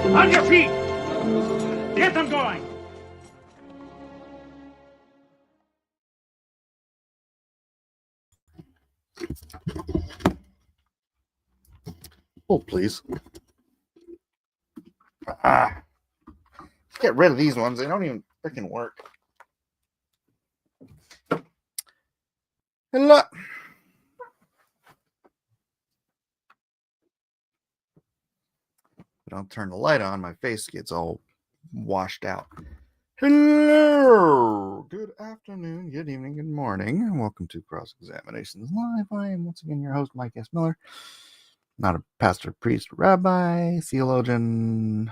On your feet! Get them going! Oh, please. Let's get rid of these ones. They don't even freaking work. Hello. But I'll turn the light on. My face gets all washed out. Hello. Good afternoon, good evening, good morning, and welcome to Cross Examinations Live. I am once again your host, Mike S. Miller. Not a pastor, priest, rabbi, theologian,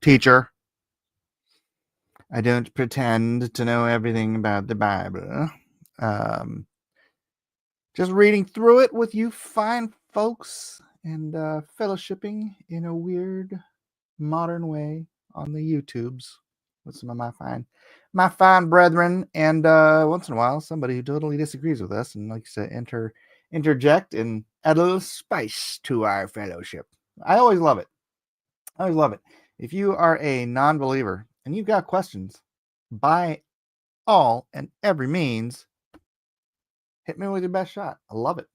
teacher. I don't pretend to know everything about the Bible. Just reading through it with you fine folks and fellowshipping in a weird modern way on the YouTubes with some of my fine brethren, and once in a while somebody who totally disagrees with us and likes to interject and add a little spice to our fellowship. I always love it. If you are a non-believer and you've got questions, by all and every means, hit me with your best shot. I love it.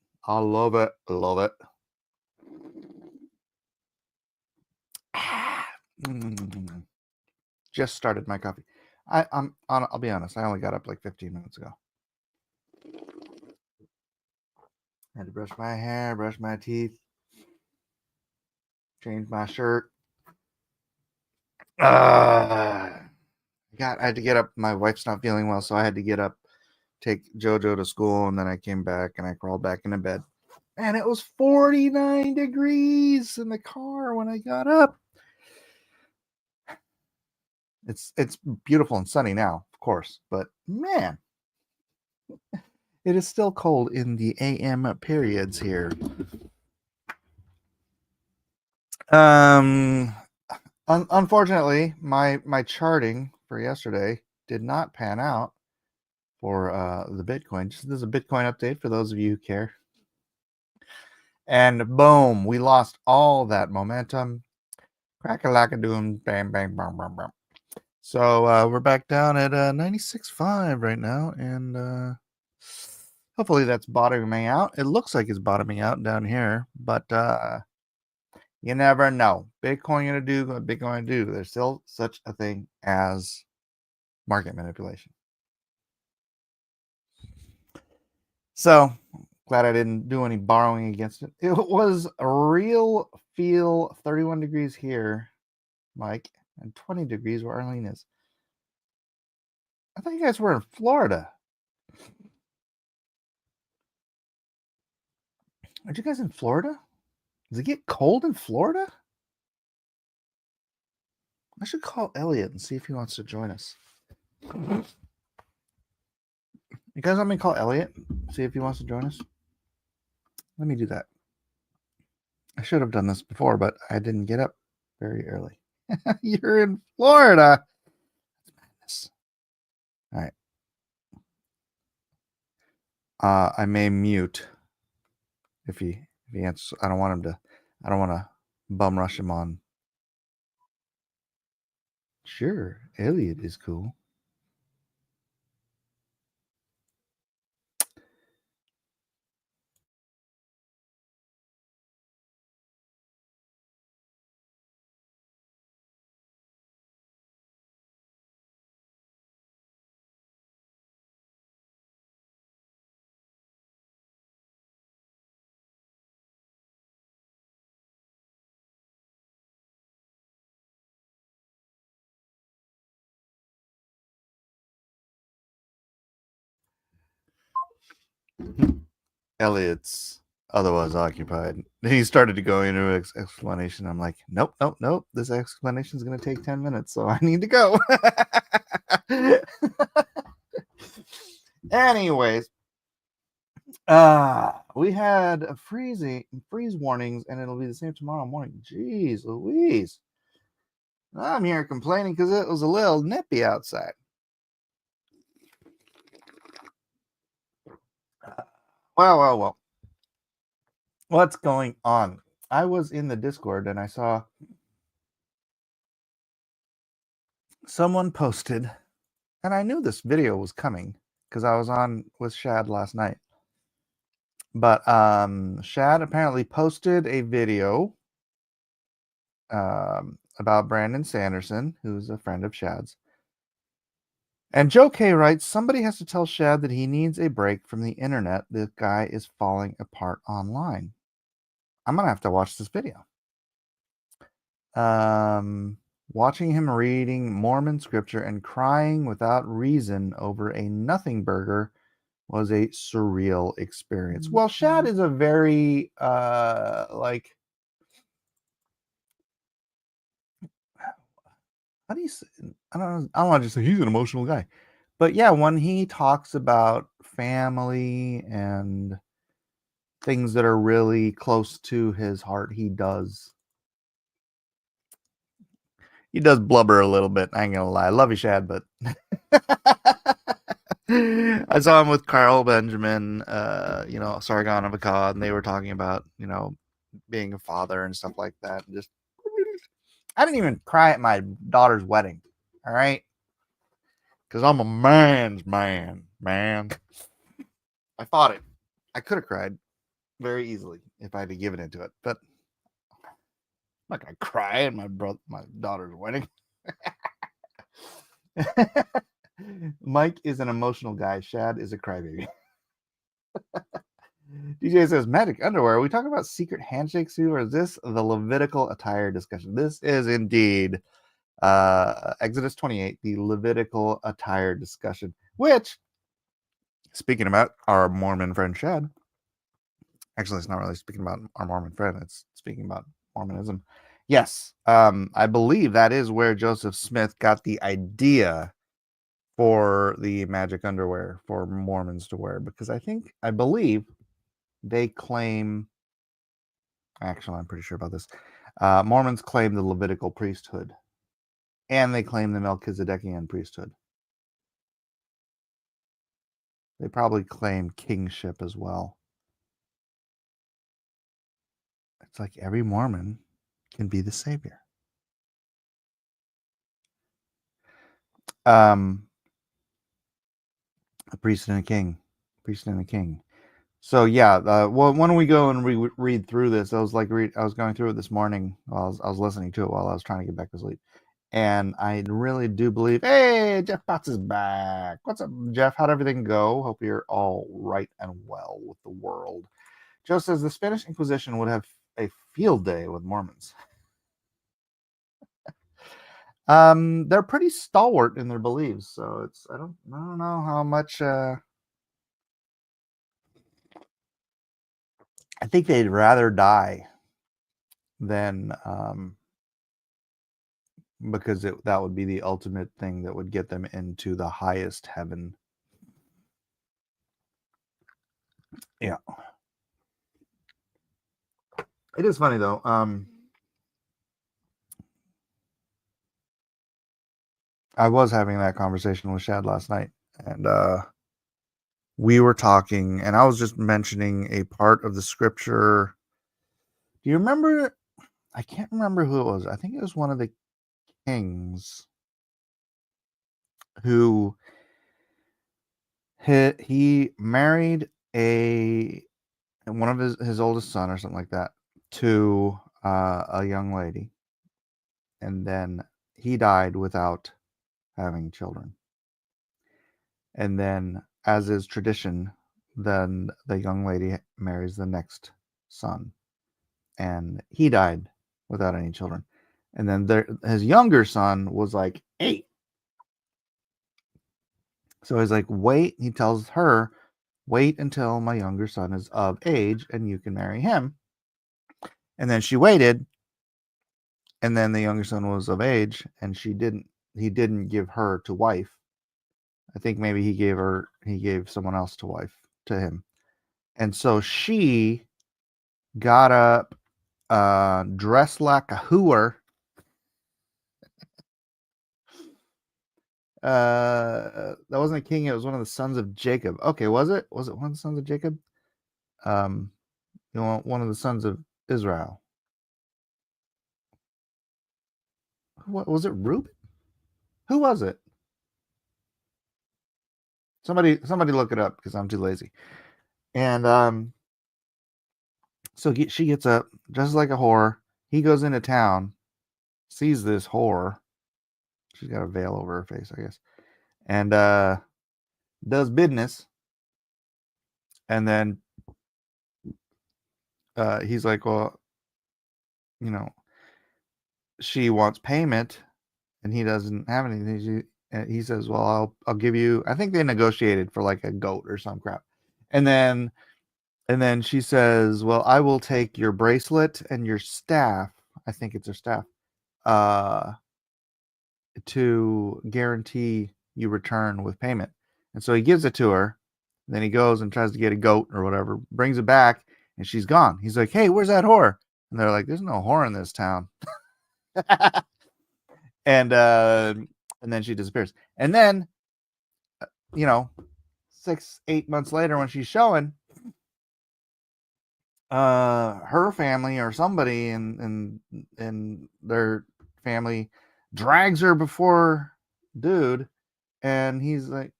Just started my coffee. I'll be honest. I only got up like 15 minutes ago. Had to brush my hair, brush my teeth, change my shirt. I had to get up. My wife's not feeling well, so I had to get up, take JoJo to school, and then I came back and I crawled back into bed. And it was 49 degrees in the car when I got up. It's beautiful and sunny now, of course, but man, it is still cold in the AM periods here. Unfortunately, my charting for yesterday did not pan out for the Bitcoin. Just as a Bitcoin update for those of you who care. And boom, we lost all that momentum. Crack-a-lack-a-doom, bam, bang, bam, bam, bam. So we're back down at 96.5 right now, and hopefully that's bottoming out. It looks like it's bottoming out down here, but you never know. Bitcoin gonna do what Bitcoin gonna do. There's still such a thing as market manipulation. So glad I didn't do any borrowing against it. It was a real feel 31 degrees here, Mike, and 20 degrees where Arlene is. I thought you guys were in Florida. Aren't you guys in Florida? Does it get cold in Florida? I should call Elliot and see if he wants to join us. You guys want me to call Elliot? See if he wants to join us? Let me do that. I should have done this before, but I didn't get up very early. You're in Florida. That's madness. All right. I may mute if he answers. I don't want to bum rush him on. Sure, Elliot is cool. Elliot's otherwise occupied. He started to go into an explanation. I'm like, nope. This explanation is going to take 10 minutes, so I need to go. Anyways, we had a freeze warnings, and it'll be the same tomorrow morning. Jeez Louise. I'm here complaining because it was a little nippy outside. Well. What's going on? I was in the Discord and I saw someone posted, and I knew this video was coming because I was on with Shad last night. But Shad apparently posted a video about Brandon Sanderson, who's a friend of Shad's. And Joe K writes, somebody has to tell Shad that he needs a break from the internet. The guy is falling apart online. I'm going to have to watch this video. Watching him reading Mormon scripture and crying without reason over a nothing burger was a surreal experience. Well, Shad is a very like, how do you say, I don't want to just say he's an emotional guy, but yeah, when he talks about family and things that are really close to his heart, he does blubber a little bit. I ain't gonna lie. I love you, Shad, but I saw him with Carl Benjamin, Sargon of Akkad, and they were talking about, being a father and stuff like that. And just, I didn't even cry at my daughter's wedding. All right. Because I'm a man's man. I fought it. I could have cried very easily if I had given into it, but I'm not going to cry at my daughter's wedding. Mike is an emotional guy. Shad is a crybaby. DJ says, magic underwear. Are we talking about secret handshakes here, or is this the Levitical attire discussion? This is indeed Exodus 28, the Levitical attire discussion, which, speaking about our Mormon friend Shad, actually, it's not really speaking about our Mormon friend, it's speaking about Mormonism. Yes, I believe that is where Joseph Smith got the idea for the magic underwear for Mormons to wear, because I believe they claim, actually, I'm pretty sure about this. Mormons claim the Levitical priesthood, and they claim the Melchizedekian priesthood. They probably claim kingship as well. It's like every Mormon can be the savior. A priest and a king. So yeah, well, when we go and read through this, I was going through it this morning while I was listening to it while I was trying to get back to sleep, and I really do believe. Hey, Jeff Potts is back. What's up, Jeff? How'd everything go? Hope you're all right and well with the world. Joe says the Spanish Inquisition would have a field day with Mormons. They're pretty stalwart in their beliefs, so it's I don't know how much. I think they'd rather die than because that would be the ultimate thing that would get them into the highest heaven. Yeah, it is funny though. I was having that conversation with Shad last night, and we were talking, and I was just mentioning a part of the scripture. Do you remember? I can't remember who it was. I think it was one of the kings who he married one of his oldest son or something like that to a young lady, and then he died without having children. And then, as is tradition, then the young lady marries the next son, and he died without any children. And then his younger son was like 8. So he's like, wait, he tells her, wait until my younger son is of age and you can marry him. And then she waited, and then the younger son was of age, and he didn't give her to wife. I think maybe he gave someone else to him. And so she got up, dressed like a hooer. That wasn't a king, it was one of the sons of Jacob. Okay, was it? Was it one of the sons of Jacob? One of the sons of Israel. What was it? Reuben? Who was it? Somebody look it up because I'm too lazy. And so she gets up, dresses like a whore. He goes into town, sees this whore. She's got a veil over her face, I guess, and does business. And then he's like, well, you know, she wants payment, and he doesn't have anything. He says, well, I'll give you. I think they negotiated for like a goat or some crap, and then she says, well, I will take your bracelet and your staff. I think it's her staff. To guarantee you return with payment. And so he gives it to her. Then he goes and tries to get a goat or whatever, brings it back, and she's gone. He's like, hey, where's that whore? And they're like, there's no whore in this town. and then she disappears. And then, 6-8 months later, when she's showing, her family or somebody in their family drags her before dude, and he's like,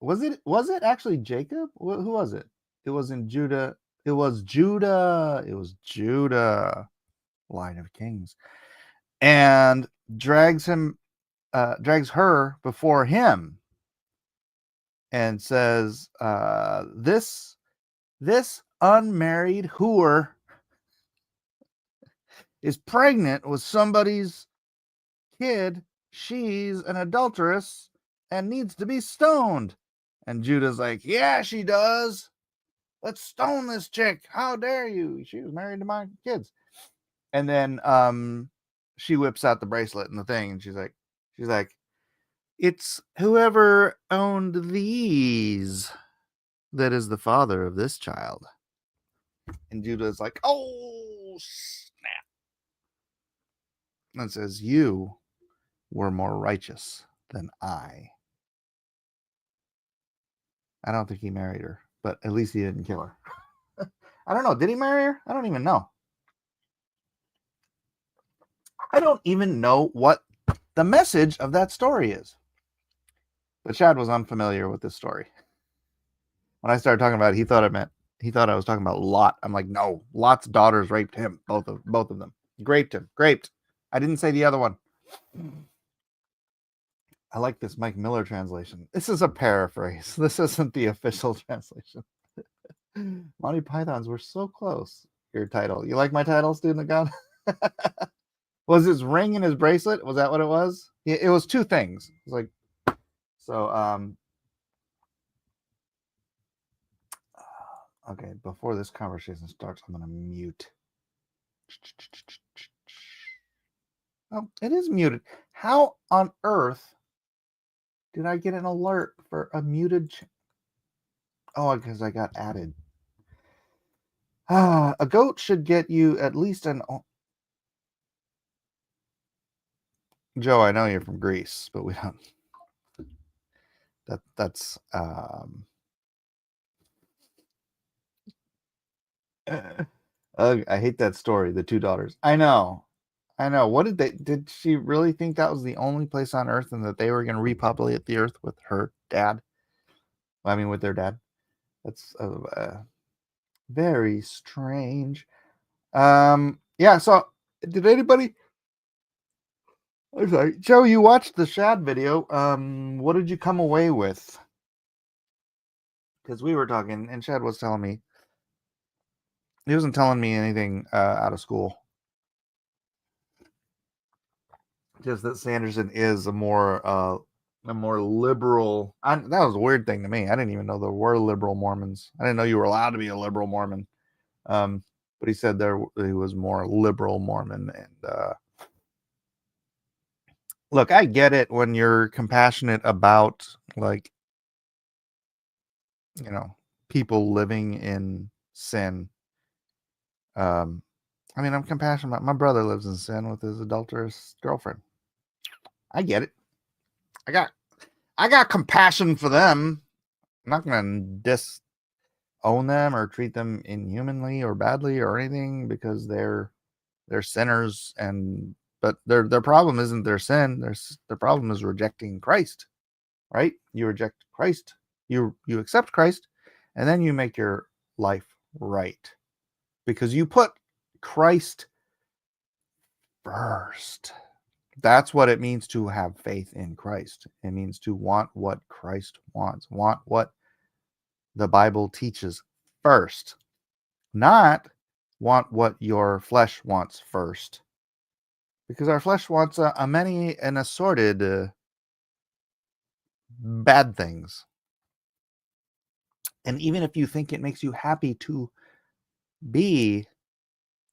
was it actually Jacob? Who was it? It was in Judah. It was Judah. Line of Kings. And drags her before him and says, this unmarried whore is pregnant with somebody's kid. She's an adulteress and needs to be stoned. And Judah's like, yeah, she does. Let's stone this chick. How dare you? She was married to my kids. And then she whips out the bracelet and the thing, and she's like, it's whoever owned these that is the father of this child. And Judah's like, oh, snap. And says, you were more righteous than I. I don't think he married her, but at least he didn't kill her. I don't know. Did he marry her? I don't even know. I don't even know what the message of that story is. But Chad was unfamiliar with this story. When I started talking about it, he thought I was talking about Lot. I'm like, no, Lot's daughters raped him. Both of them. Graped him. I didn't say the other one. I like this Mike Miller translation. This is a paraphrase. This isn't the official translation. Monty Pythons were so close. Your title. You like my title, Student of God? Was his ring in his bracelet? Was that what it was? Yeah, it was two things. It was like, so, okay, before this conversation starts, I'm going to mute. Oh, it is muted. How on earth did I get an alert for a muted? Oh, because I got added. A goat should get you at least an. Joe, I know you're from Greece, but we don't. That's. I hate that story. The two daughters. I know. What did she really think that was the only place on earth and that they were going to repopulate the earth with her dad? I mean, with their dad. That's very strange. Yeah. So did anybody? I'm sorry, Joe, you watched the Shad video. What did you come away with? Because we were talking and Shad was telling me. He wasn't telling me anything out of school. Just that Sanderson is a more liberal. That was a weird thing to me. I didn't even know there were liberal Mormons. I didn't know you were allowed to be a liberal Mormon. But he said he was more liberal Mormon. And look, I get it when you're compassionate about, like, people living in sin. I mean, I'm compassionate about my brother lives in sin with his adulterous girlfriend. I get it. I got compassion for them. I'm not gonna disown them or treat them inhumanly or badly or anything because they're sinners and but their problem isn't their sin. Their problem is rejecting Christ, right? You reject Christ, you accept Christ, and then you make your life right because you put Christ first. That's what it means to have faith in Christ. It means to want what Christ wants, want what the Bible teaches first, not want what your flesh wants first. Because our flesh wants a many and assorted bad things. And even if you think it makes you happy to be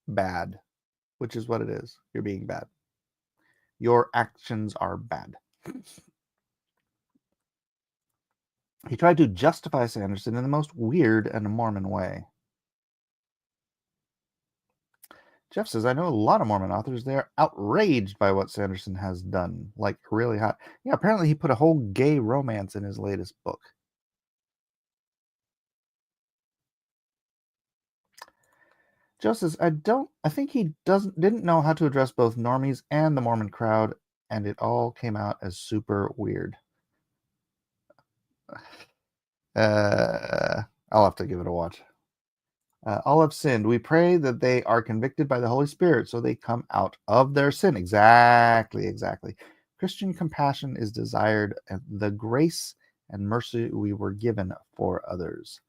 bad, which is what it is, you're being bad. Your actions are bad. He tried to justify Sanderson in the most weird and Mormon way. Jeff says, I know a lot of Mormon authors. They're outraged by what Sanderson has done. Like, really hot. Yeah, apparently he put a whole gay romance in his latest book. Joe says, I think he didn't know how to address both normies and the Mormon crowd, and it all came out as super weird. I'll have to give it a watch. All have sinned. We pray that they are convicted by the Holy Spirit so they come out of their sin. Exactly. Christian compassion is desired, and the grace and mercy we were given for others.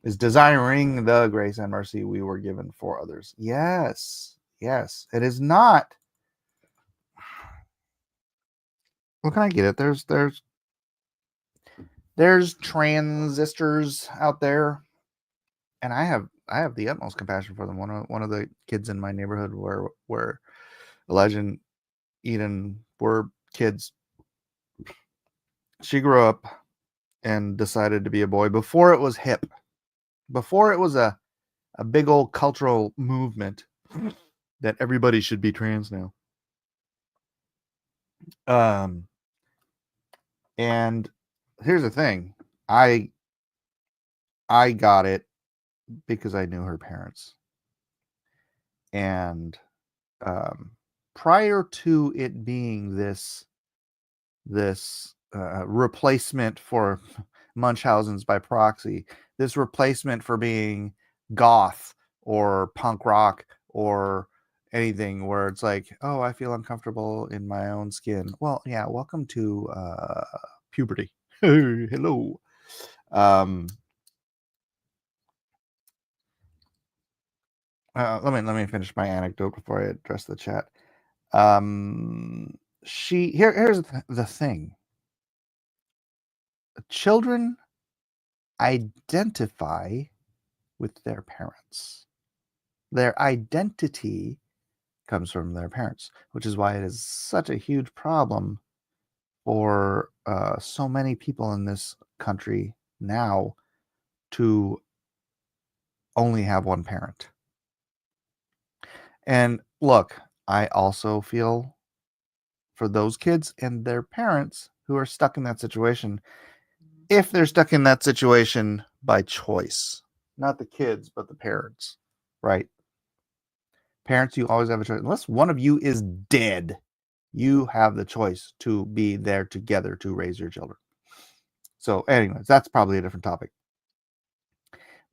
Is desiring the grace and mercy we were given for others. Yes. It is not. Well, can I get it? There's transistors out there, and I have the utmost compassion for them. One of the kids in my neighborhood where Elijah and Eden were kids, she grew up and decided to be a boy before it was hip, before it was a big old cultural movement that everybody should be trans now. And here's the thing, I got it because I knew her parents. And prior to it being this replacement for Munchausen's by proxy, this replacement for being goth or punk rock or anything where it's like, oh, I feel uncomfortable in my own skin. Well, yeah, welcome to puberty. Hello. Let me finish my anecdote before I address the chat. Here's the thing. Children identify with their parents. Their identity comes from their parents, which is why it is such a huge problem for so many people in this country now to only have one parent. And look, I also feel for those kids and their parents who are stuck in that situation, if they're stuck in that situation by choice. Not the kids, but the parents, right? Parents, you always have a choice. Unless one of you is dead, you have the choice to be there together to raise your children. So anyways, that's probably a different topic.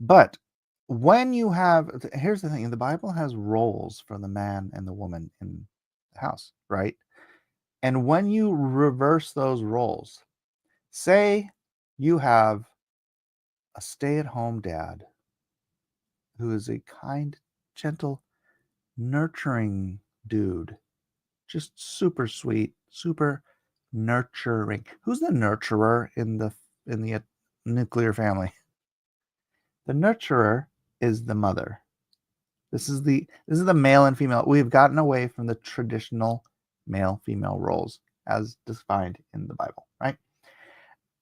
But when you have, here's the thing, the Bible has roles for the man and the woman in the house, right? And when you reverse those roles, say you have a stay-at-home dad who is a kind, gentle, nurturing dude, just super sweet, super nurturing. Who's the nurturer in the nuclear family? The nurturer is the mother. This is the male and female. We've gotten away from the traditional male-female roles as defined in the Bible, right?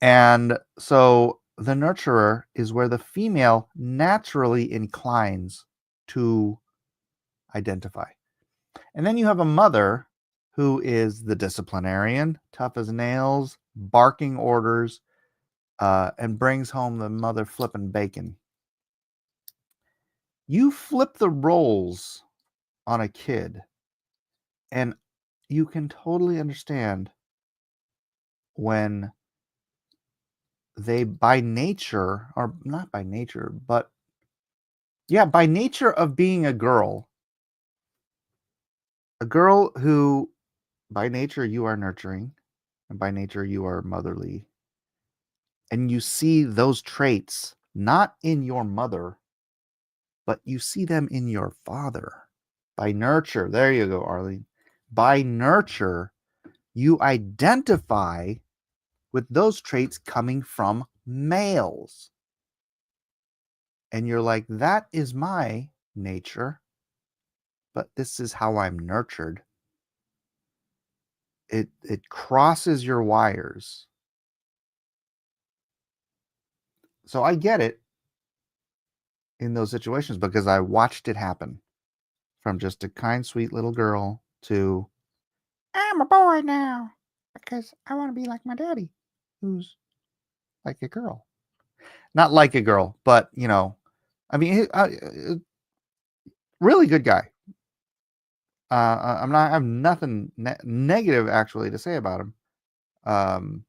And so the nurturer is where the female naturally inclines to identify. And then you have a mother who is the disciplinarian, tough as nails, barking orders, and brings home the mother flipping bacon. You flip the roles on a kid, And you can totally understand when they, by nature, or not by nature, but yeah, by nature of being a girl who, by nature, you are nurturing, and by nature, you are motherly. And you see those traits not in your mother, but you see them in your father. By nurture, there you go, Arlene. By nurture, you identify with those traits coming from males. And you're like, that is my nature, but this is how I'm nurtured. It crosses your wires. So I get it in those situations because I watched it happen from just a kind, sweet little girl to, I'm a boy now because I want to be like my daddy, who's like a girl. Not like a girl, but, you know, I mean, really good guy. I have nothing negative actually to say about him.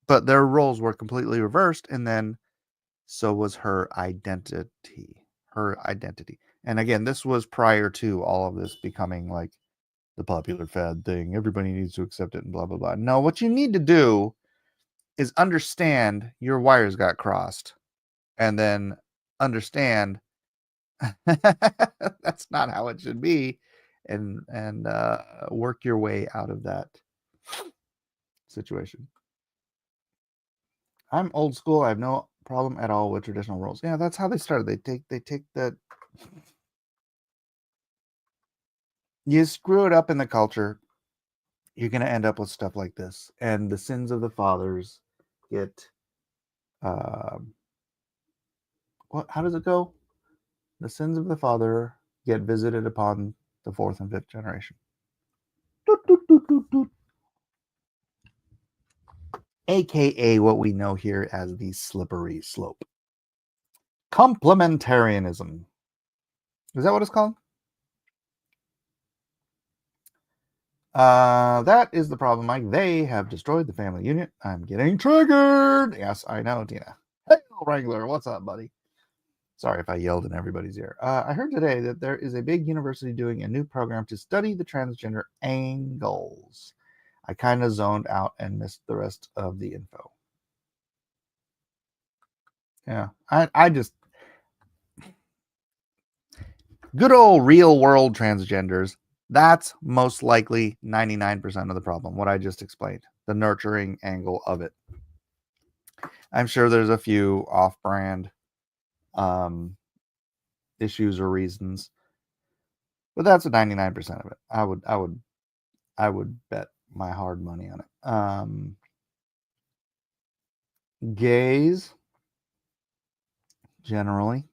But their roles were completely reversed, and then so was her identity. And again, this was prior to all of this becoming like the popular fad thing. Everybody needs to accept it and blah, blah, blah. No, what you need to do is understand your wires got crossed and then understand that's not how it should be, and work your way out of that situation. I'm old school. I have no problem at all with traditional roles. Yeah, that's how they started. They take that. You screw it up in the culture, you're going to end up with stuff like this, and the sins of the fathers get what, how does it go? The sins of the father get visited upon the fourth and fifth generation. Doot, doot, doot, doot, doot. AKA what we know here as the slippery slope. Complementarianism. Is that what it's called? That is the problem, Mike. They have destroyed the family unit. I'm getting triggered. Yes, I know, Tina. Hey, Wrangler, what's up, buddy? Sorry if I yelled in everybody's ear. I heard today that there is a big university doing a new program to study the transgender angles. I kind of zoned out and missed the rest of the info. Yeah, I just... Good old real world transgenders. That's most likely 99% of the problem, what I just explained, the nurturing angle of it. I'm sure there's a few off-brand issues or reasons, but that's a 99% of it. I would bet my hard money on it. Gays, generally,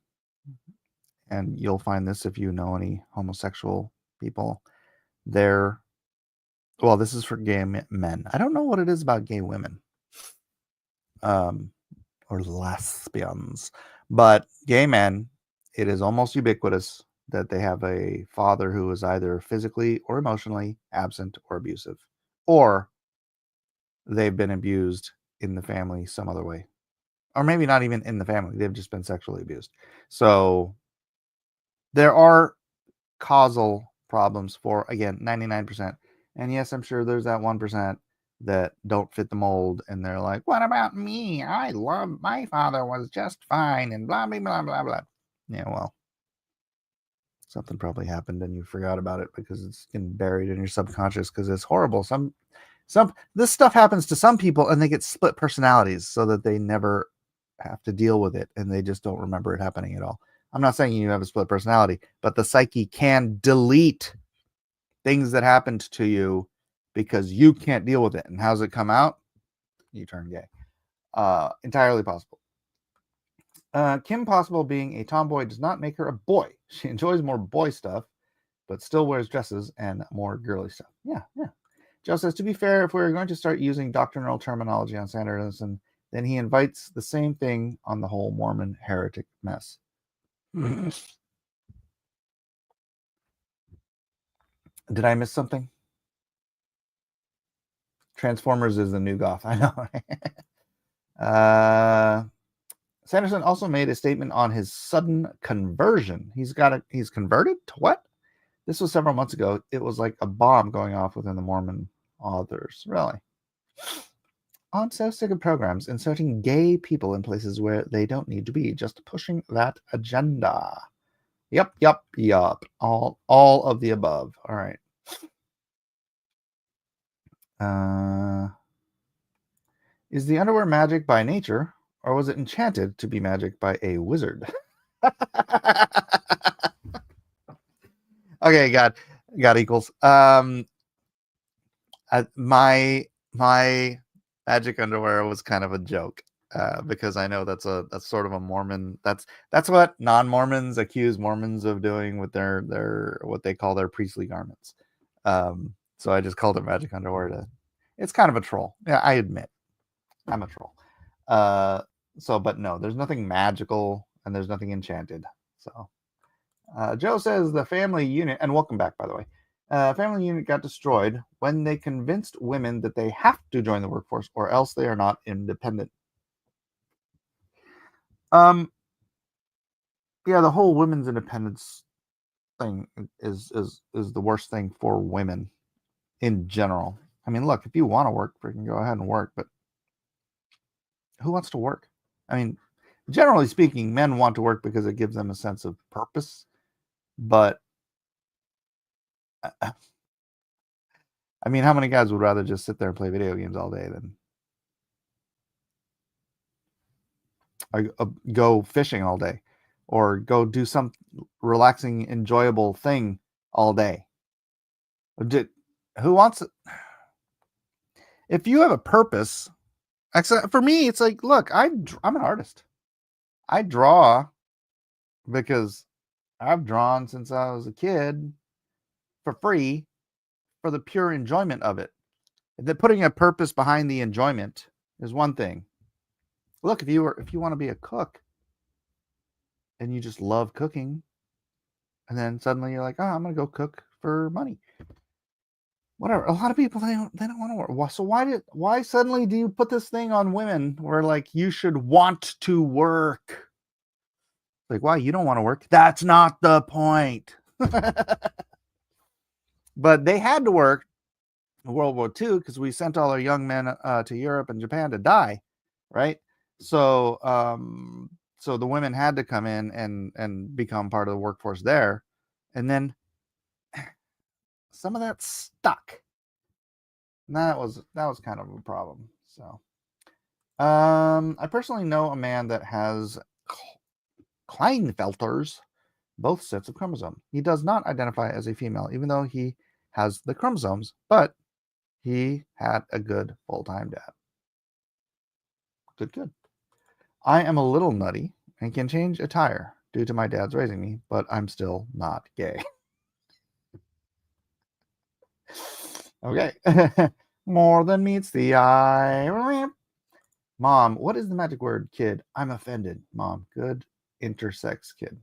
and you'll find this if you know any homosexual people, they're, well, this is for gay men. I don't know what it is about gay women. Or lesbians, but gay men, it is almost ubiquitous that they have a father who is either physically or emotionally absent or abusive, or they've been abused in the family some other way, or maybe not even in the family, they've just been sexually abused. So there are causal problems for, again, 99%. And yes, I'm sure there's that 1% that don't fit the mold, and they're like, what about me? I love, my father was just fine, and blah, blah, blah, blah, blah. Yeah, well, something probably happened and you forgot about it because it's getting buried in your subconscious because it's horrible. Some this stuff happens to some people and they get split personalities so that they never have to deal with it and they just don't remember it happening at all. I'm not saying you have a split personality, but the psyche can delete things that happened to you because you can't deal with it. And how's it come out? You turn gay. Entirely possible. Kim Possible being a tomboy does not make her a boy. She enjoys more boy stuff, but still wears dresses and more girly stuff. Yeah. Joe says, to be fair, if we're going to start using doctrinal terminology on Sanderson, then he invites the same thing on the whole Mormon heretic mess. Did I miss something? Transformers is the new goth. I know. Sanderson also made a statement on his sudden conversion. He's converted to what? This was several months ago. It was like a bomb going off within the Mormon authors. Really? I'm so sick of programs inserting gay people in places where they don't need to be, just pushing that agenda. Yup. All of the above. All right. Is the underwear magic by nature, or was it enchanted to be magic by a wizard? Okay, God equals. My magic underwear was kind of a joke, because I know that's sort of a Mormon. That's what non-Mormons accuse Mormons of doing with their what they call their priestly garments. So I just called it magic underwear. It's kind of a troll. Yeah, I admit, I'm a troll. But no, there's nothing magical and there's nothing enchanted. So Joe says the family unit, and welcome back, by the way. Family unit got destroyed when they convinced women that they have to join the workforce or else they are not independent. Yeah, the whole women's independence thing is the worst thing for women in general. I mean, look, if you want to work, freaking go ahead and work, but who wants to work? I mean, generally speaking, men want to work because it gives them a sense of purpose, but I mean, how many guys would rather just sit there and play video games all day than go fishing all day or go do some relaxing, enjoyable thing all day? Who wants it? If you have a purpose, for me, it's like, look, I'm an artist. I draw because I've drawn since I was a kid for free for the pure enjoyment of it. That putting a purpose behind the enjoyment is one thing. Look, if you want to be a cook and you just love cooking, and then suddenly you're like, oh, I'm gonna go cook for money. Whatever. A lot of people they don't want to work. So why suddenly do you put this thing on women where like you should want to work? Like, why you don't want to work? That's not the point. But they had to work in World War II because we sent all our young men to Europe and Japan to die, right? So so the women had to come in and become part of the workforce there, and then some of that stuck. And that was kind of a problem. So I personally know a man that has Klinefelter's both sets of chromosomes. He does not identify as a female, even though he has the chromosomes, but he had a good full-time dad. Good. I am a little nutty and can change a tire due to my dad's raising me, but I'm still not gay. Okay. More than meets the eye. Mom, what is the magic word? Kid, I'm offended. Mom, good intersex kid.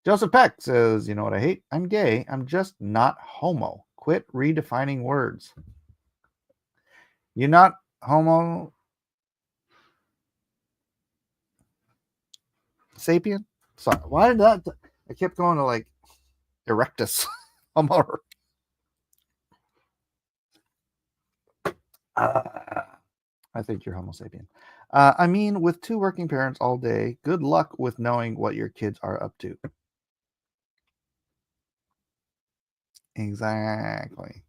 Joseph Peck says, you know what I hate? I'm gay. I'm just not homo. Quit redefining words. You're not homo sapien? Sorry. Why did that? I kept going to like erectus. Homo. I think you're homo sapien. I mean, with 2 working parents all day, good luck with knowing what your kids are up to. Exactly.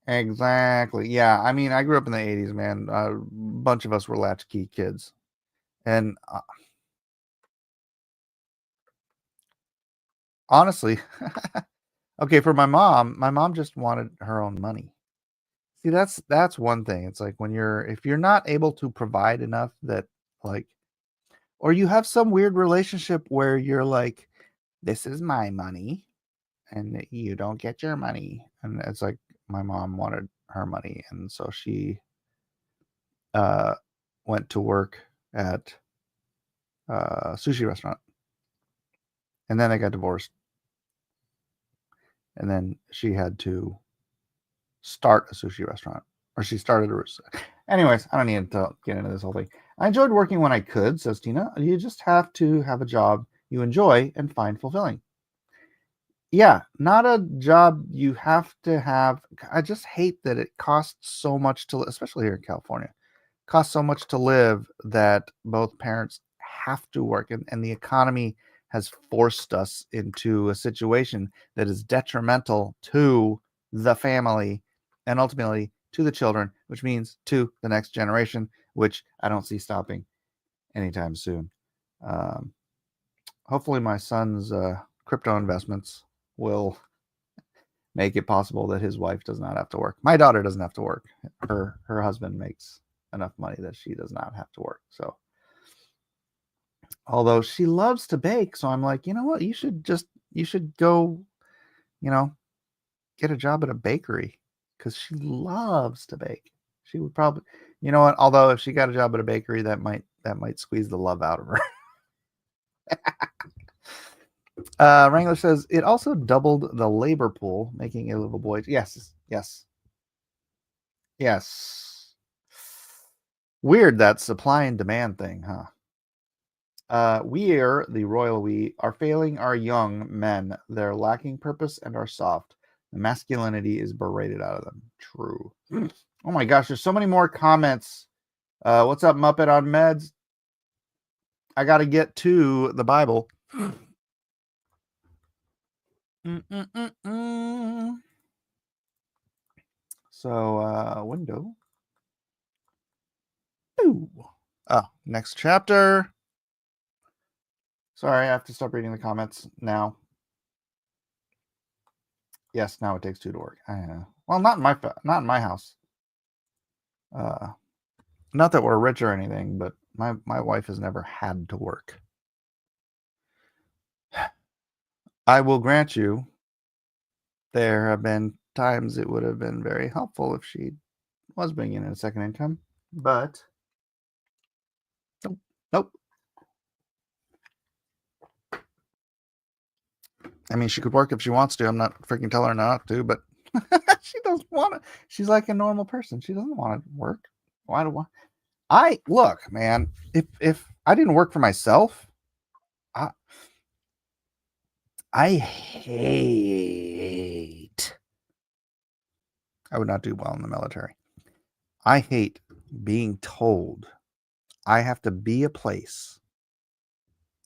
Yeah, I mean, I grew up in the 80s, man. A bunch of us were latchkey kids. And honestly, okay, for my mom just wanted her own money. See, that's one thing. It's like if you're not able to provide enough that like, or you have some weird relationship where you're like, this is my money and you don't get your money. And it's like my mom wanted her money. And so she went to work at a sushi restaurant. And then they got divorced. And then she had to start a sushi restaurant. Or she started a... Anyways, I don't need to get into this whole thing. I enjoyed working when I could, says Tina. You just have to have a job you enjoy and find fulfilling. Yeah, not a job you have to have. I just hate that it costs so much to, especially here in California, costs so much to live that both parents have to work. And the economy has forced us into a situation that is detrimental to the family and ultimately to the children, which means to the next generation, which I don't see stopping anytime soon. Hopefully my son's crypto investments will make it possible that his wife does not have to work. My daughter doesn't have to work. Her husband makes enough money that she does not have to work. So, although she loves to bake, so I'm like, you know what? You should go, get a job at a bakery because she loves to bake. She would probably, you know what? Although if she got a job at a bakery, that might squeeze the love out of her. Wrangler says it also doubled the labor pool, making a livable wage. Yes. Weird, that supply and demand thing, huh? We are failing our young men. They're lacking purpose and are soft. The masculinity is berated out of them. True. Oh my gosh, there's so many more comments. What's up, Muppet on Meds? I got to get to the Bible. So, window. Ooh. Oh, next chapter. Sorry, I have to stop reading the comments now. Yes, now it takes 2 to work. I know. Well, not in my house. Not that we're rich or anything, but my wife has never had to work. I will grant you, there have been times it would have been very helpful if she was bringing in a second income, but nope. I mean, she could work if she wants to. I'm not freaking telling her not to, but she doesn't want to. She's like a normal person. She doesn't want to work. Why do I look, man? If I didn't work for myself, I would not do well in the military. I hate being told I have to be a place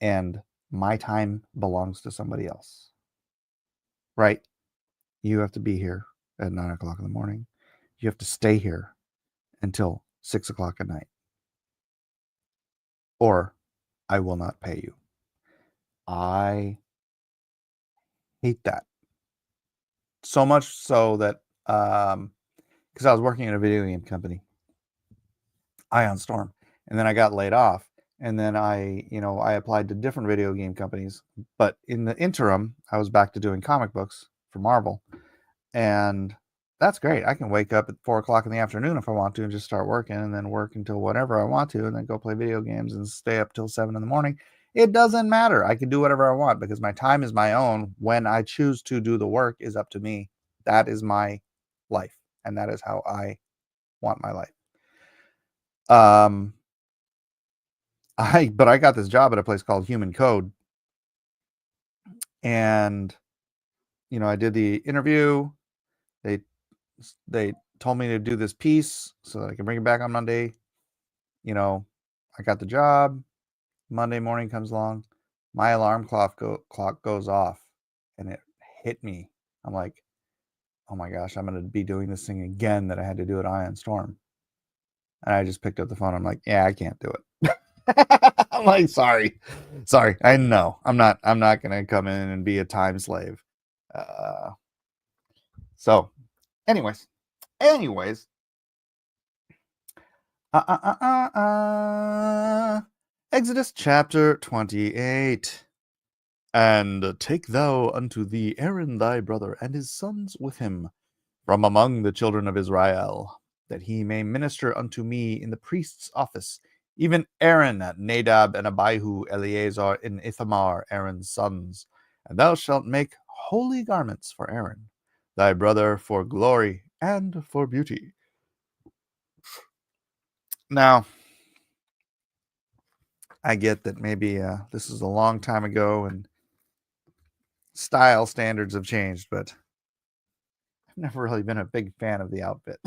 and my time belongs to somebody else. Right? You have to be here at 9 o'clock in the morning. You have to stay here until 6 o'clock at night. Or I will not pay you. I hate that. So much so that because I was working at a video game company, Ion Storm, and then I got laid off, and then I applied to different video game companies, but in the interim I was back to doing comic books for Marvel, and that's great. I can wake up at 4 o'clock in the afternoon if I want to and just start working, and then work until whatever I want to, and then go play video games and stay up till 7 in the morning. It doesn't matter. I can do whatever I want because my time is my own. When I choose to do the work is up to me. That is my life, and that is how I want my life. But I got this job at a place called Human Code, and I did the interview. They told me to do this piece so that I can bring it back on Monday. I got the job. Monday morning comes along, my alarm clock goes off, and it hit me. I'm like, oh my gosh, I'm going to be doing this thing again that I had to do at Ion Storm. And I just picked up the phone. I'm like, yeah, I can't do it. I'm like, sorry. I know I'm not going to come in and be a time slave. So anyways, Exodus chapter 28. And take thou unto thee Aaron thy brother and his sons with him from among the children of Israel, that he may minister unto me in the priest's office even Aaron, Nadab, and Abihu, Eleazar, and Ithamar, Aaron's sons. And thou shalt make holy garments for Aaron, thy brother, for glory and for beauty. Now, I get that maybe this is a long time ago and style standards have changed, but I've never really been a big fan of the outfit.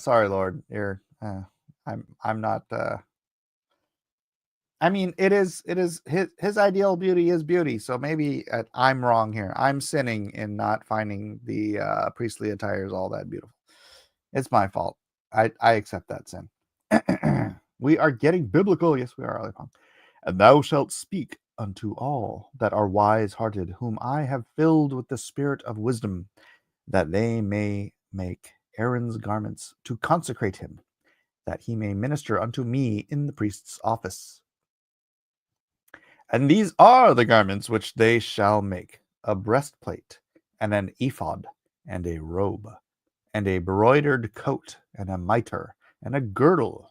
Sorry, Lord. I'm not. I mean, it is his ideal beauty is beauty. So maybe I'm wrong here. I'm sinning in not finding the priestly attires all that beautiful. It's my fault. I accept that sin. We are getting biblical. Yes, we are. And thou shalt speak unto all that are wise-hearted, whom I have filled with the spirit of wisdom, that they may make Aaron's garments to consecrate him, that he may minister unto me in the priest's office. And these are the garments which they shall make: a breastplate, and an ephod, and a robe, and a broidered coat, and a mitre, and a girdle.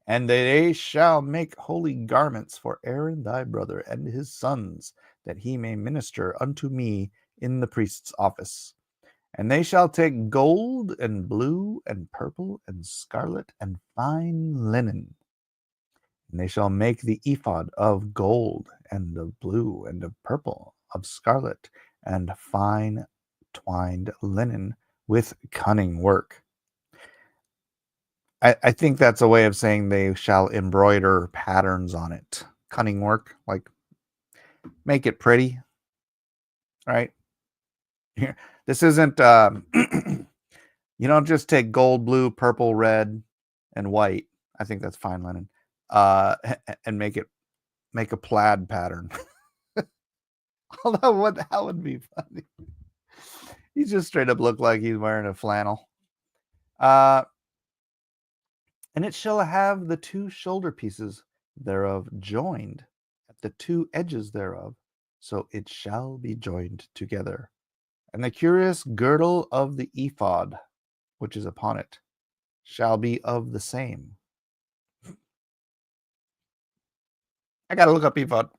And they shall make holy garments for Aaron thy brother and his sons, that he may minister unto me in the priest's office. And they shall take gold and blue and purple and scarlet and fine linen. And they shall make the ephod of gold and of blue and of purple, of scarlet and fine twined linen with cunning work. I think that's a way of saying they shall embroider patterns on it. Cunning work, like make it pretty, right? Here, this isn't, you don't just take gold, blue, purple, red, and white. I think that's fine linen. And make a plaid pattern. Although that would be funny. He just straight up looked like he's wearing a flannel. And it shall have the two shoulder pieces thereof joined at the two edges thereof, so it shall be joined together. And the curious girdle of the ephod, which is upon it, shall be of the same. I gotta look up ephod.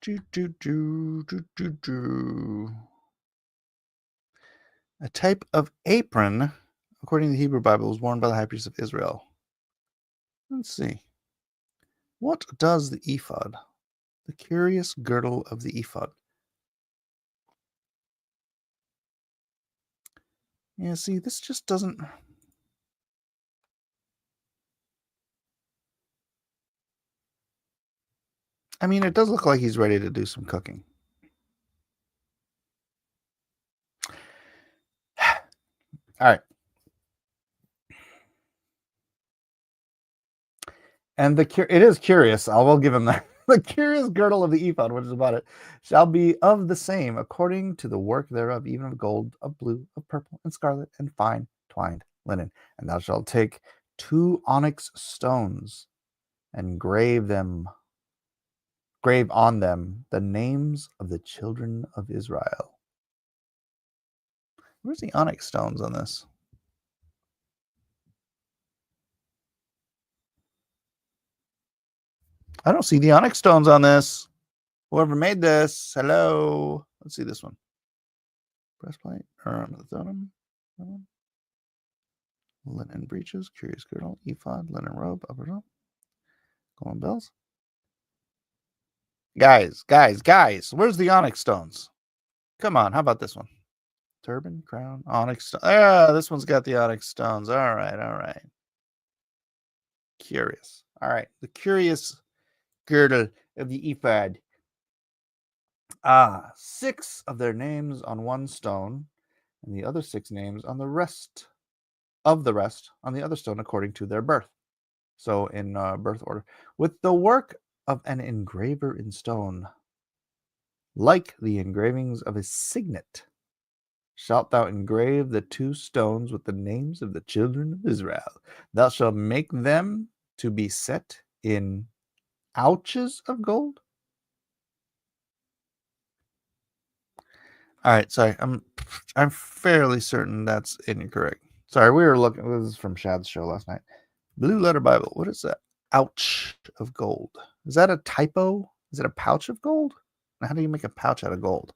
A type of apron, according to the Hebrew Bible, was worn by the high priest of Israel. Let's see. What does the ephod? The curious girdle of the ephod. Yeah, see, this just doesn't... I mean, it does look like he's ready to do some cooking. All right. And it is curious. I will give him that. The curious girdle of the ephod, which is about it, shall be of the same, according to the work thereof, even of gold, of blue, of purple, and scarlet, and fine twined linen. And thou shalt take 2 onyx stones and grave on them the names of the children of Israel. Where's the onyx stones on this? I don't see the onyx stones on this. Whoever made this, hello. Let's see this one. Breastplate, linen breeches, curious girdle, ephod, linen robe, upper robe, golden bells. Guys, where's the onyx stones? Come on, how about this one? Turban, crown, onyx stone. Ah, this one's got the onyx stones. All right. Curious. All right, the curious girdle of the ephod. 6 of their names on one stone, and the other 6 names on the rest on the other stone, according to their birth. So in birth order, with the work of an engraver in stone, like the engravings of a signet, shalt thou engrave the 2 stones with the names of the children of Israel. Thou shalt make them to be set in ouches of gold. All right, sorry. I'm fairly certain that's incorrect. Sorry, we were looking. This is from Shad's show last night. Blue Letter Bible. What is that? Ouch of gold. Is that a typo? Is it a pouch of gold? How do you make a pouch out of gold?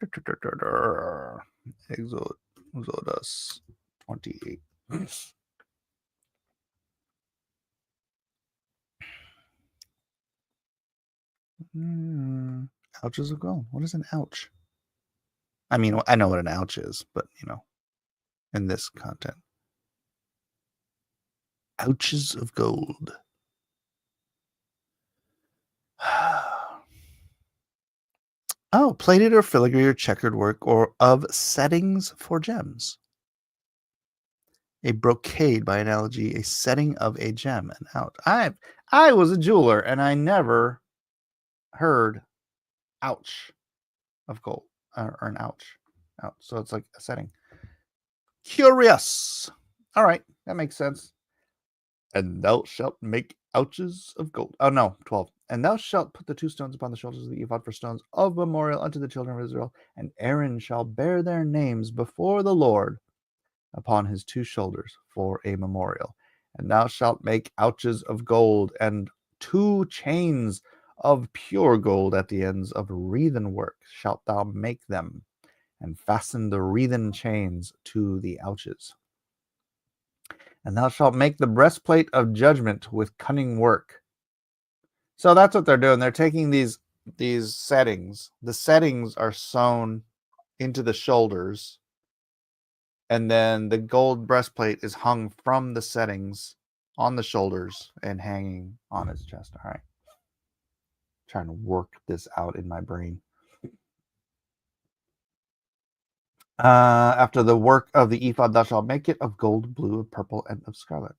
Exodus 28. Ouches of gold. What is an ouch? I mean, I know what an ouch is, but in this content. Ouches of gold. Oh, plated or filigree or checkered work or of settings for gems. A brocade, by analogy, a setting of a gem. An ouch. I was a jeweler and I never heard ouch of gold or an ouch. So it's like a setting. Curious. All right, that makes sense. And thou shalt make ouches of gold. Oh no, 12. And thou shalt put the 2 stones upon the shoulders of the ephod for stones of memorial unto the children of Israel. And Aaron shall bear their names before the Lord upon his 2 shoulders for a memorial. And thou shalt make ouches of gold and 2 chains of pure gold at the ends of wreathen work shalt thou make them, and fasten the wreathen chains to the ouches. And thou shalt make the breastplate of judgment with cunning work. So that's what they're doing. They're taking these settings. The settings are sewn into the shoulders, and then the gold breastplate is hung from the settings on the shoulders and hanging on his chest. All right. Trying to work this out in my brain. After the work of the ephod, thou shalt make it of gold, blue, of purple, and of scarlet.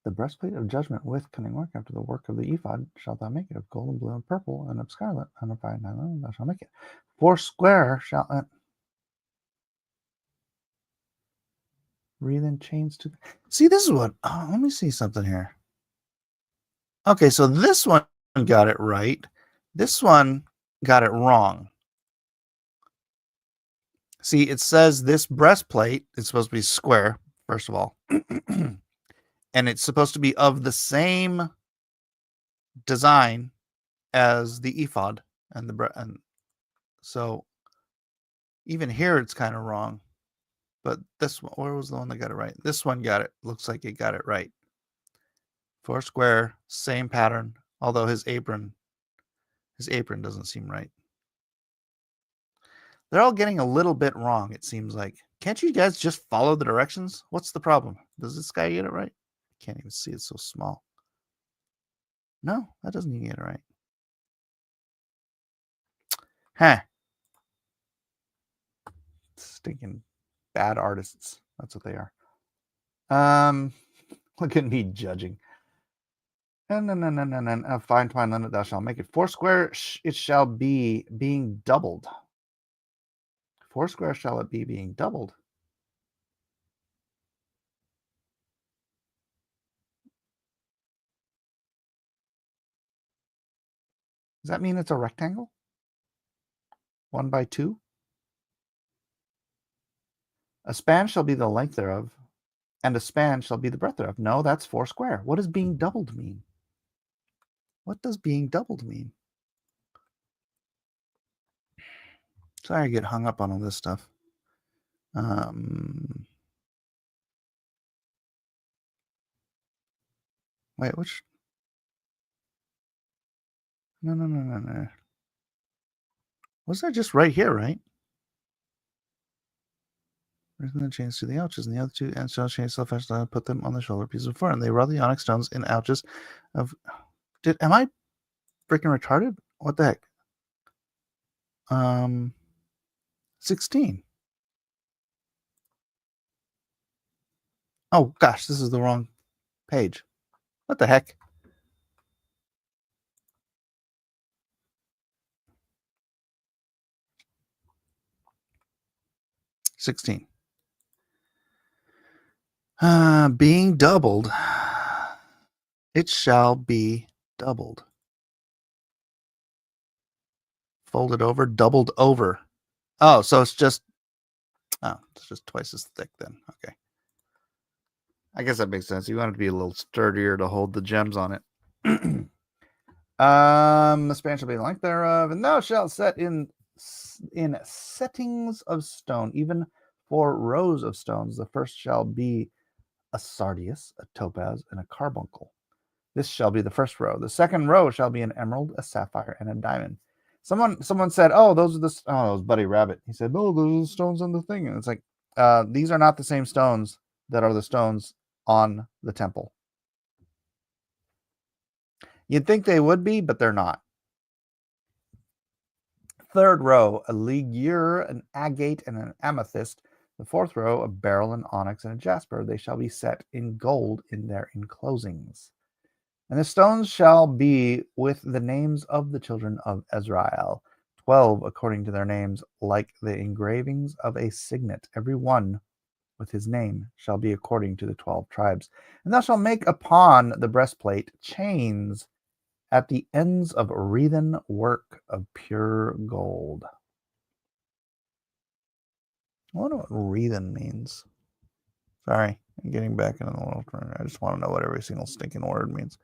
The breastplate of judgment with cunning work after the work of the ephod shalt thou make it of gold and blue and purple and of scarlet and of fine linen thou shalt make it. 4 square shall wreathen chains to. See, this is what. Oh, let me see something here. Okay, so this one got it right. This one got it wrong. See, it says this breastplate is supposed to be square, first of all. And it's supposed to be of the same design as the ephod and so even here it's kind of wrong. But this one, where was the one that got it right? This one got it. Looks like it got it right. 4 square, same pattern, although his apron doesn't seem right. They're all getting a little bit wrong, it seems like. Can't you guys just follow the directions? What's the problem? Does this guy get it right? Can't even see, it's so small. No, that doesn't even get it right. Huh. Stinking bad artists. That's what they are. Look at me judging. And fine twine linen thou shalt make it. 4 square it shall be being doubled. 4 square shall it be being doubled. Does that mean it's a rectangle? 1 by 2? A span shall be the length thereof, and a span shall be the breadth thereof. No, that's 4 square. What does being doubled mean? What does being doubled mean? Sorry, I get hung up on all this stuff. Wait, which? No. Was that just right here, right? Raising the chains to the ouches, and the other 2 and stone chains self-fetched, put them on the shoulder pieces before, and they wrought the onyx stones in ouches of. Am I freaking retarded? What the heck? 16. Oh gosh, this is the wrong page. What the heck? 16. Being doubled, it shall be doubled. Folded over, doubled over. Oh, so it's just twice as thick then. Okay. I guess that makes sense. You want it to be a little sturdier to hold the gems on it. The span shall be the length thereof, and thou shalt set in settings of stone, even 4 rows of stones. The first shall be a sardius, a topaz, and a carbuncle. This shall be the first row. The second row shall be an emerald, a sapphire, and a diamond. Someone said, "Oh, those are the it was Buddy Rabbit." He said, "Oh, those are the stones on the thing." And it's like, these are not the same stones that are the stones on the temple. You'd think they would be, but they're not. Third row, a ligure, an agate, and an amethyst. The fourth row, a beryl, an onyx, and a jasper. They shall be set in gold in their enclosings. And the stones shall be with the names of the children of Israel, 12 according to their names, like the engravings of a signet. Every one with his name shall be according to the 12 tribes. And thou shalt make upon the breastplate chains at the ends of wreathen work of pure gold. I wonder what wreathen means. Sorry, I'm getting back into the world. I just want to know what every single stinking word means.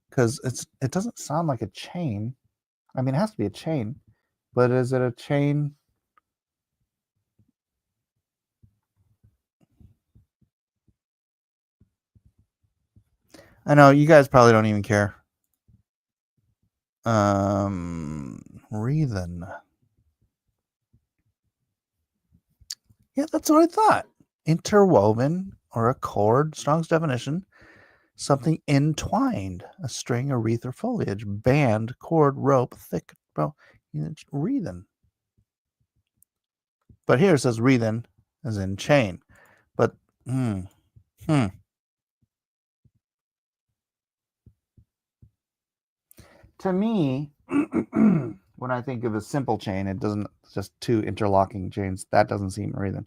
Because it doesn't sound like a chain. I mean, it has to be a chain. But is it a chain? I know, you guys probably don't even care. Wreathen. Yeah, that's what I thought. Interwoven or a cord, Strong's definition, something entwined, a string, a wreath, or foliage, band, cord, rope, thick, wreathen. But here it says wreathen as in chain. But, To me, when I think of a simple chain, it doesn't just 2 interlocking chains. That doesn't seem wreathen.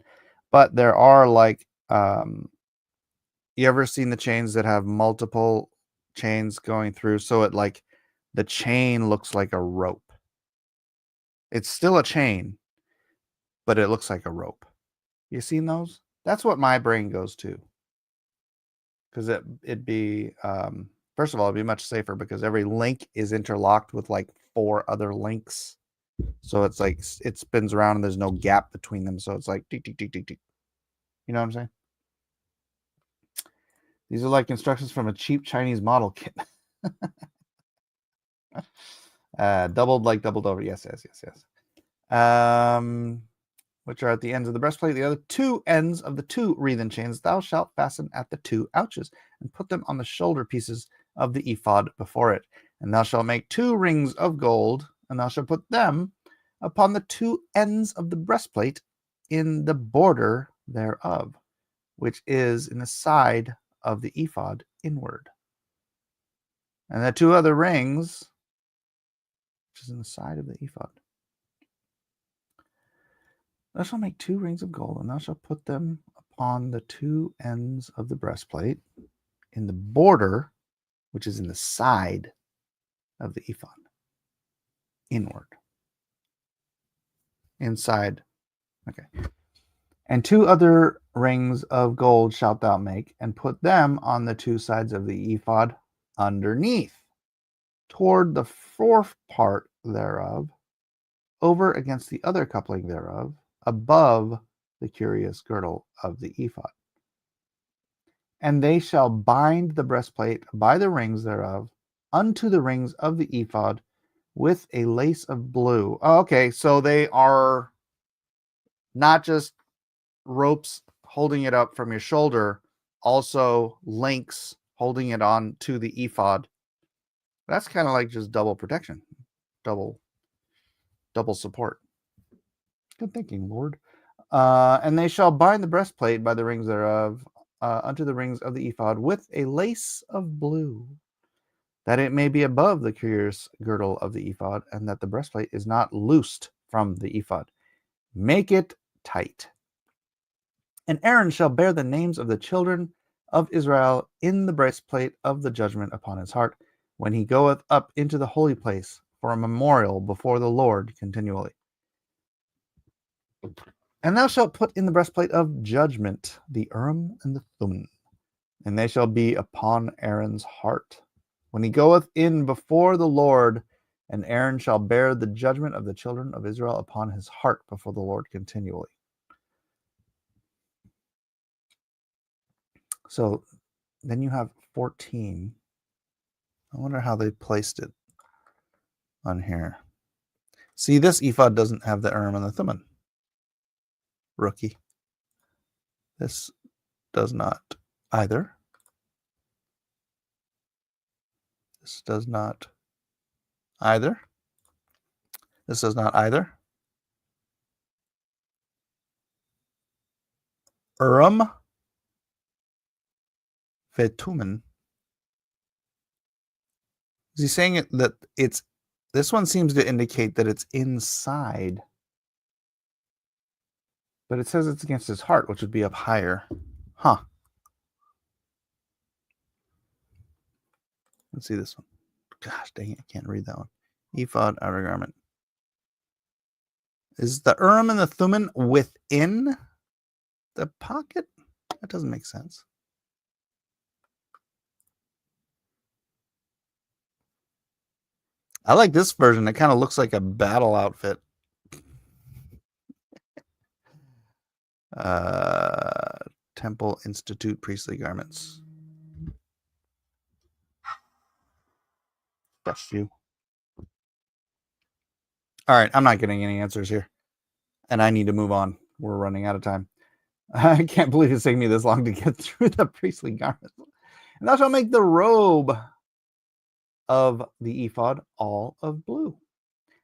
But there are like, you ever seen the chains that have multiple chains going through? So it like the chain looks like a rope. It's still a chain, but it looks like a rope. You seen those? That's what my brain goes to. Because it'd be, first of all, it'd be much safer because every link is interlocked with like 4 other links. So it's like it spins around and there's no gap between them. So it's like tick, tick, tick, tick, tick. You know what I'm saying? These are like instructions from a cheap Chinese model kit. Doubled like doubled over. Yes. Which are at the ends of the breastplate. The other 2 ends of the 2 wreathen chains thou shalt fasten at the 2 ouches, and put them on the shoulder pieces of the ephod before it. And thou shalt make 2 rings of gold, and thou shalt put them upon the 2 ends of the breastplate in the border thereof, which is in the side of the ephod inward. And the 2 other rings, which is in the side of the ephod. Thou shalt make 2 rings of gold, and thou shalt put them upon the 2 ends of the breastplate in the border, which is in the side of the ephod, inward. Inside. Okay. And 2 other rings of gold shalt thou make, and put them on the 2 sides of the ephod underneath, toward the fourth part thereof, over against the other coupling thereof, above the curious girdle of the ephod. And they shall bind the breastplate by the rings thereof unto the rings of the ephod with a lace of blue. Oh, okay, so they are not just ropes holding it up from your shoulder, also links holding it on to the ephod. That's kind of like just double protection, double support. Good thinking, Lord. And they shall bind the breastplate by the rings thereof unto the rings of the ephod with a lace of blue, that it may be above the curious girdle of the ephod, and that the breastplate is not loosed from the ephod. Make it tight. And Aaron shall bear the names of the children of Israel in the breastplate of the judgment upon his heart, when he goeth up into the holy place for a memorial before the Lord continually. And thou shalt put in the breastplate of judgment the Urim and the Thummim, and they shall be upon Aaron's heart, when he goeth in before the Lord, and Aaron shall bear the judgment of the children of Israel upon his heart before the Lord continually. So then you have 14. I wonder how they placed it on here. See, this ephod doesn't have the Urim and the Thummim. Rookie. This does not either. This does not either. This does not either. Urim Vetumen. Is he saying it that it's, this one seems to indicate that it's inside, but it says it's against his heart, which would be up higher. Huh. Let's see this one. Gosh dang it, I can't read that one. Ephod, outer garment. Is the Urim and the Thummim within the pocket? That doesn't make sense. I like this version. It kind of looks like a battle outfit. Temple Institute priestly garments. Bless you. All right, I'm not getting any answers here, and I need to move on. We're running out of time. I can't believe it's taking me this long to get through the priestly garments. And thou shalt make the robe of the ephod all of blue,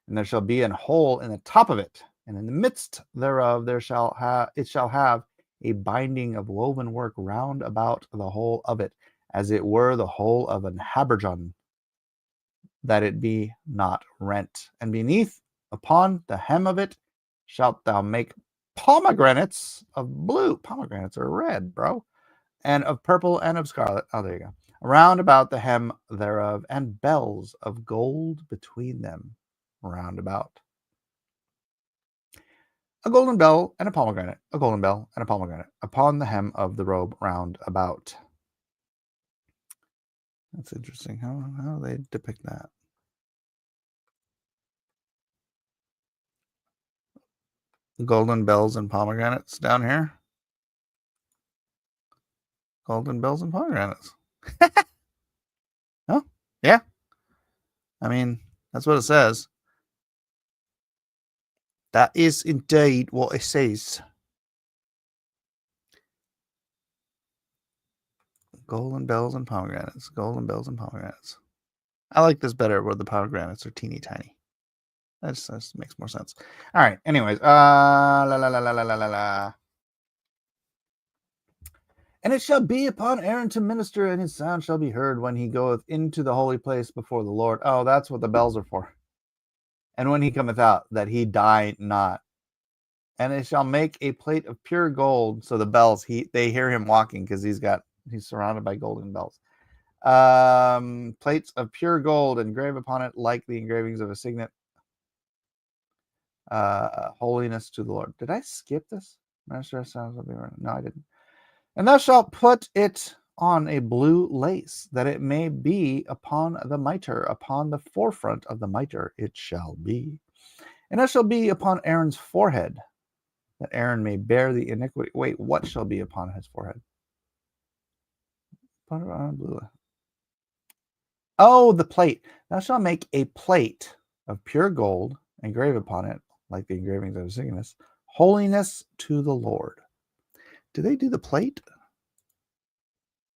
and there shall be an hole in the top of it, and in the midst thereof it shall have a binding of woven work round about the whole of it, as it were the whole of an habergeon, that it be not rent. And beneath, upon the hem of it, shalt thou make pomegranates of blue. Pomegranates are red, bro. And of purple and of scarlet. Oh, there you go. Round about the hem thereof, and bells of gold between them round about. A golden bell and a pomegranate, a golden bell and a pomegranate, upon the hem of the robe round about. That's interesting. How do they depict that? Golden bells and pomegranates down here. Golden bells and pomegranates. Oh, yeah. I mean, that's what it says. That is indeed what it says. Golden bells and pomegranates. Golden bells and pomegranates. I like this better where the pomegranates are teeny tiny. That just makes more sense. All right. Anyways, And it shall be upon Aaron to minister, and his sound shall be heard when he goeth into the holy place before the Lord. Oh, that's what the bells are for. And when he cometh out, that he die not. And it shall make a plate of pure gold. So the bells, they hear him walking because he's surrounded by golden bells. Plates of pure gold, engrave upon it like the engravings of a signet. Holiness to the Lord. Did I skip this? No, I didn't. And thou shalt put it on a blue lace, that it may be upon the mitre, upon the forefront of the mitre it shall be. And it shall be upon Aaron's forehead, that Aaron may bear the iniquity. Wait, what shall be upon his forehead? Put it on blue. Oh, the plate. Thou shalt make a plate of pure gold, engrave upon it, like the engravings of Cygnus, holiness to the Lord. Do they do the plate?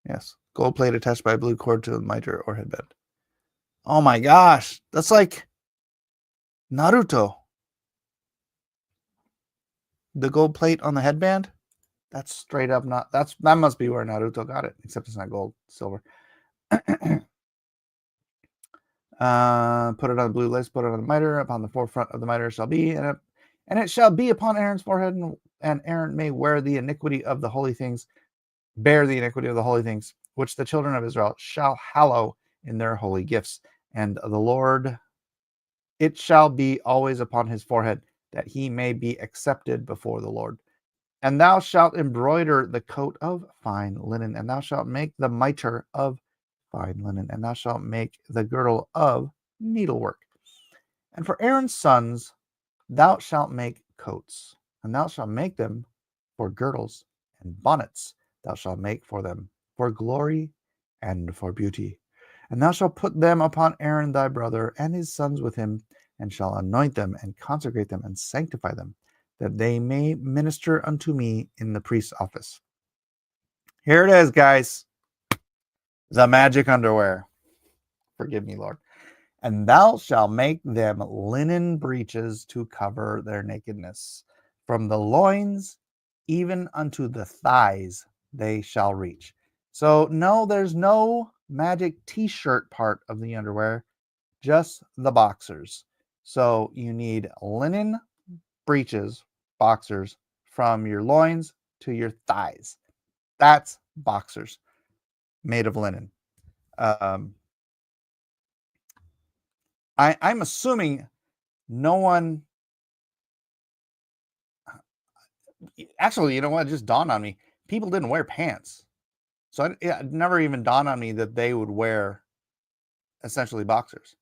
Yes. Gold plate attached by a blue cord to the mitre or headband. Oh my gosh. That's like Naruto. The gold plate on the headband? That's straight up not. That must be where Naruto got it, except it's not gold, silver. Put it on the blue lace, put it on the mitre. Upon the forefront of the mitre shall be, and And it shall be upon Aaron's forehead, and Aaron may wear the iniquity of the holy things, bear the iniquity of the holy things, which the children of Israel shall hallow in their holy gifts. And the Lord, it shall be always upon his forehead, that he may be accepted before the Lord. And thou shalt embroider the coat of fine linen, and thou shalt make the mitre of fine linen, and thou shalt make the girdle of needlework. And for Aaron's sons thou shalt make coats, and thou shalt make them for girdles, and bonnets thou shalt make for them, for glory and for beauty. And thou shalt put them upon Aaron thy brother and his sons with him, and shall anoint them, and consecrate them, and sanctify them, that they may minister unto me in the priest's office. Here it is, guys. The magic underwear. Forgive me, Lord. And thou shalt make them linen breeches to cover their nakedness. From the loins even unto the thighs they shall reach. So no, there's no magic t-shirt part of the underwear, just the boxers. So you need linen breeches, boxers, from your loins to your thighs. That's boxers made of linen. I'm assuming no one. Actually, you know what? It just dawned on me. People didn't wear pants. So it never even dawned on me that they would wear essentially boxers.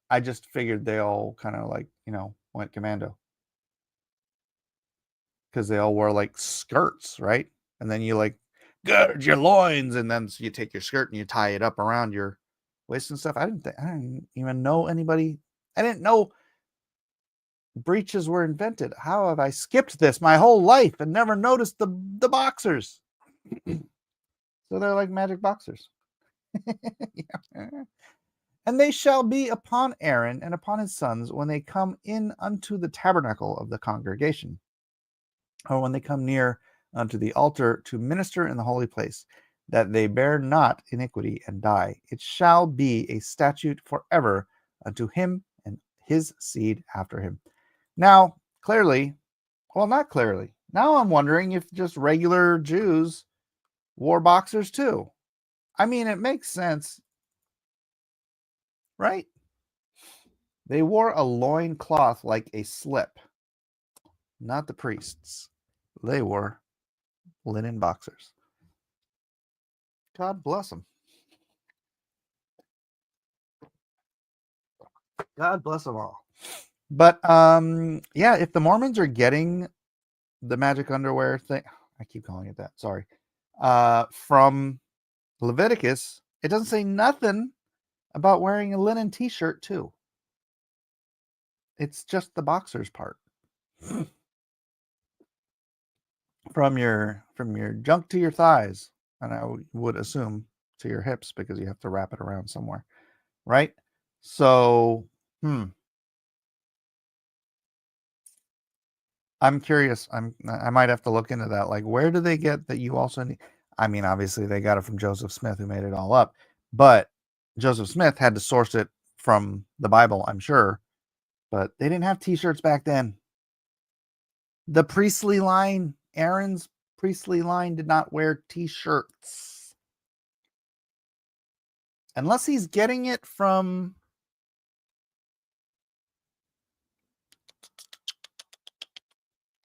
I just figured they all kind of like, went commando. Because they all wore like skirts, right? And then you like gird your loins, and then you take your skirt and you tie it up around your waist and stuff. I didn't even know anybody. I didn't know breeches were invented. How have I skipped this my whole life and never noticed the boxers? So they're like magic boxers. Yeah. And they shall be upon Aaron and upon his sons when they come in unto the tabernacle of the congregation, or when they come near unto the altar to minister in the holy place, that they bear not iniquity and die. It shall be a statute forever unto him and his seed after him. Now, clearly, well, not clearly. Now I'm wondering if just regular Jews wore boxers too. I mean, it makes sense, right? They wore a loin cloth like a slip. Not the priests. They wore linen boxers. God bless them. God bless them all. But yeah, if the Mormons are getting the magic underwear thing, I keep calling it that, sorry, from Leviticus, it doesn't say nothing about wearing a linen t-shirt too. It's just the boxers part. From your junk to your thighs, and I would assume to your hips, because you have to wrap it around somewhere, right? So, I'm curious. I might have to look into that. Like, where do they get that you also need? I mean, obviously they got it from Joseph Smith, who made it all up, but Joseph Smith had to source it from the Bible, I'm sure. But they didn't have t-shirts back then. The priestly line, Aaron's priestly line, did not wear t-shirts. Unless he's getting it from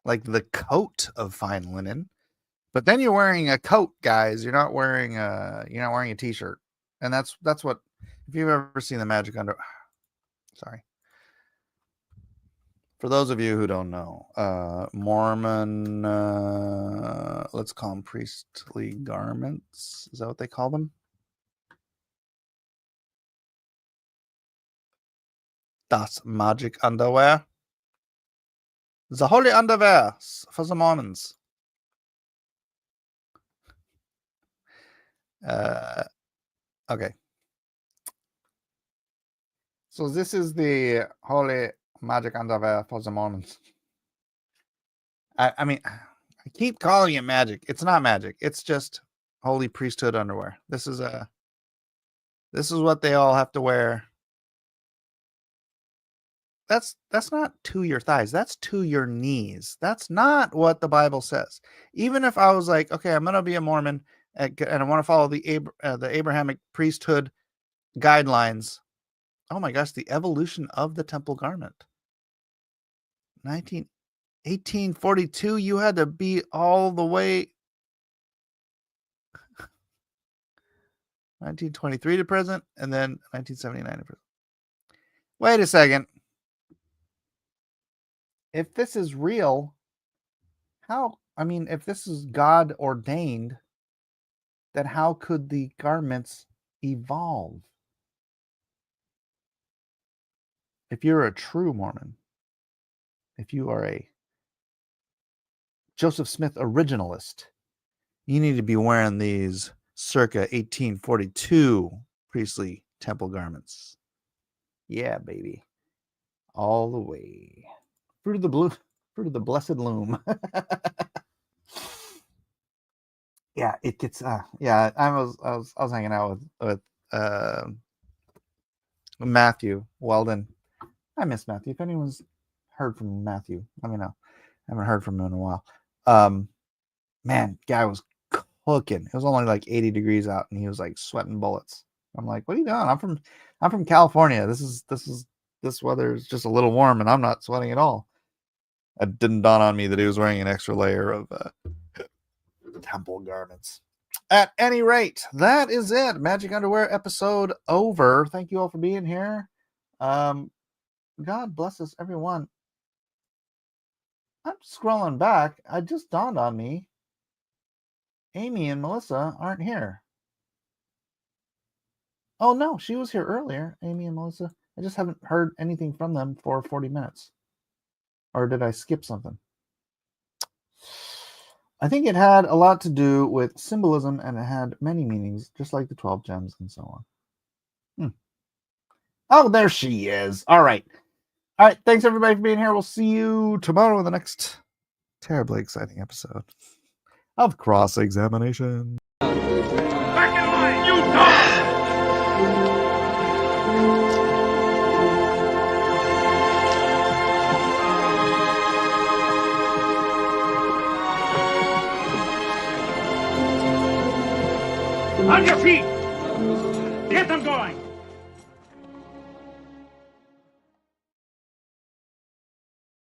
like the coat of fine linen. But then you're wearing a coat, guys. You're not wearing a t-shirt. And that's what, if you've ever seen the magic under, sorry. For those of you who don't know, Mormon, let's call them priestly garments. Is that what they call them? Das magic underwear. The holy underwear for the Mormons. Okay. So this is the holy magic underwear for the Mormons. I mean, I keep calling it magic. It's not magic. It's just holy priesthood underwear. This is what they all have to wear that's not to your thighs. That's to your knees. That's not what the Bible says. Even if I was like, okay, I'm going to be a Mormon and I want to follow the Abrahamic priesthood guidelines. Oh my gosh, the evolution of the temple garment. 1842, you had to be all the way 1923 to present, and then 1979 to present. Wait a second. If this is real, if this is God ordained, then how could the garments evolve? If you're a true Mormon, if you are a Joseph Smith originalist, you need to be wearing these circa 1842 priestly temple garments. Yeah, baby. All the way. Fruit of the blessed loom. Yeah, it gets yeah, I was hanging out with Matthew Weldon. I miss Matthew. If anyone's heard from Matthew, let me know. I haven't heard from him in a while. Man, guy was cooking. It was only like 80 degrees out and he was like sweating bullets. I'm like, what are you doing? I'm from California. This weather is just a little warm and I'm not sweating at all. It didn't dawn on me that he was wearing an extra layer of temple garments. At any rate, that is it. Magic Underwear episode over. Thank you all for being here. God bless us, everyone. I'm scrolling back. It just dawned on me. Amy and Melissa aren't here. Oh, no, she was here earlier, Amy and Melissa. I just haven't heard anything from them for 40 minutes. Or did I skip something? I think it had a lot to do with symbolism and it had many meanings, just like the 12 gems and so on. Oh, there she is. All right. All right. Thanks, everybody, for being here. We'll see you tomorrow in the next terribly exciting episode of Cross Examination. Back in line, you dog! On your feet! Get them going!